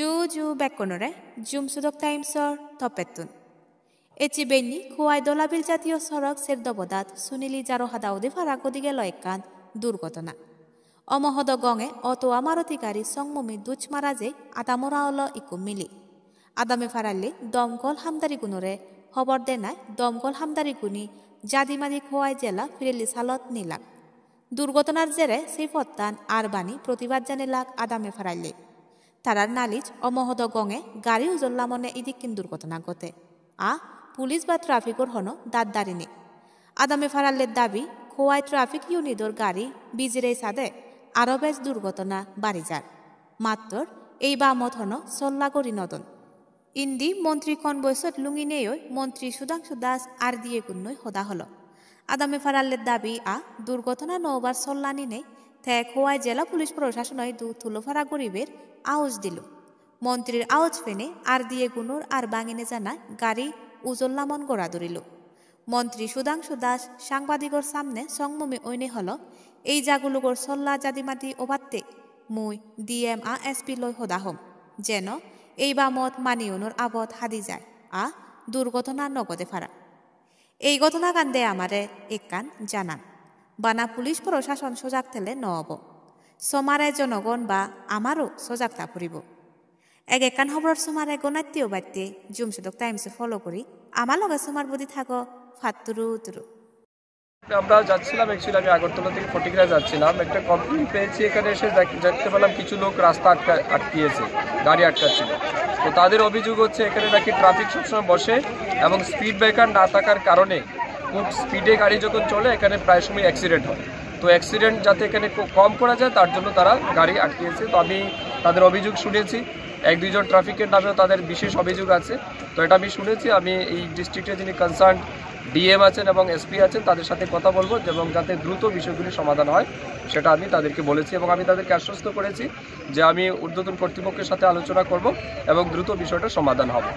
Ju Bekonore, Jum Sudok Timesor, Topetun. Echi Benny, Kuai Dolabil Jatio Sorok, Serdobodat, Sunili Jarohadaude Faragodige Loikan, Durgotona. Omohodo Gonge, Oto Amarotikari, Songmumi, Duch Maraze, Atamoraolo Ikumili. Adame Farale, Domkol Hamdari Gunore, Hobor Denai, Domkol Hamdari Guni, Jadimadi Kuai Jela, Fidelis Halot Nilak. দুর্ঘটনার জেরে সেই ফত্তান আরবানি প্রতিবাদ জানিলাক আদামে ফারাইলে তারার নালিজ অমহদ গঙে গাড়ি উজল্লামনে ইদিকিন দুর্ঘটনা ঘটে police বা ট্রাফিকর হনো দাঁড়িনি আদামে ফারাল্লের দাবি খোয়াই ট্রাফিক ইউনিটর গাড়ি বিজিরে সাদে আরো বেশ দুর্ঘটনা বাড়ি যার মাত্র এই বামত হনো সল্লাগরি নদন ইন্দি মন্ত্রী কনবয়সত লুঙ্গি নেয় মন্ত্রী সুধাংশু দাস আর দিয়ে গুন্নই হদা হলো আদামে ফারাল্লের দাবি দুর্ঘটনা নবার সল্লানি নেই তে খোয়াই জেলা পুলিশ প্রশাসনই দু থুলোফারা গরিবের আওয়াজ দিল মন্ত্রীর আওয়াজ ফেনে আর দিয়ে গুনুর আর বাঙিনে জানা গাড়ি উজল্লামন গোড়া ধরিল মন্ত্রী সুধাংশু দাস সাংবাদিকর সামনে সংমমে ঐনে হল এই জাগুলুগর সল্লা জাদিমাতি ওবাত্তে মুই ডিএম এসপি লই হদা হম যেন এই বামত মানিউনুর আবত হাদি যায় দুর্ঘটনা নগদে ফারা এই ঘটনা কান্দে আমারে এককান জানান বানা পুলিশ প্রশাসন সজাগ থেলে নব সমারে জনগণ বা আমারও সজাগতা ফুরিব এককান খবর সমারে গণাত্মীয় বাড়তে জুমসুদক টাইমসে ফলো করি আমার লগে সমার বুদ্ধি থাকো ফাতুরু তুরু আমরা যাচ্ছিলাম অ্যাকচুয়ালি আমি আগরতলা থেকে ফটিকরা যাচ্ছিলাম একটা কমপ্লেন পেয়েছি এখানে এসে দেখতে পেলাম কিছু লোক রাস্তা আটকিয়েছে গাড়ি আটকাচ্ছিল তো তাদের অভিযোগ হচ্ছে এখানে নাকি ট্রাফিক সবসময় বসে এবং স্পিড ব্রেকার না থাকার কারণে খুব স্পিডে গাড়ি যখন চলে এখানে প্রায় সময় অ্যাক্সিডেন্ট হয় তো অ্যাক্সিডেন্ট যাতে এখানে কম করা যায় তার জন্য তারা গাড়ি আটকিয়েছে তো আমি তাদের অভিযোগ শুনেছি এক দুইজন ট্রাফিকের নামেও তাদের বিশেষ অভিযোগ আছে তো এটা আমি শুনেছি আমি এই ডিস্ট্রিক্টে যিনি কনসার্ন ডিএম আছেন এবং এসপি আছেন তাদের সাথে কথা বলবো এবং যাতে দ্রুত বিষয়গুলি সমাধান হয় সেটা আমি তাদেরকে বলেছি এবং আমি তাদেরকে আশ্বস্ত করেছি যে আমি ঊর্ধ্বতন কর্তৃপক্ষের সাথে আলোচনা করব এবং দ্রুত বিষয়টা সমাধান হবে।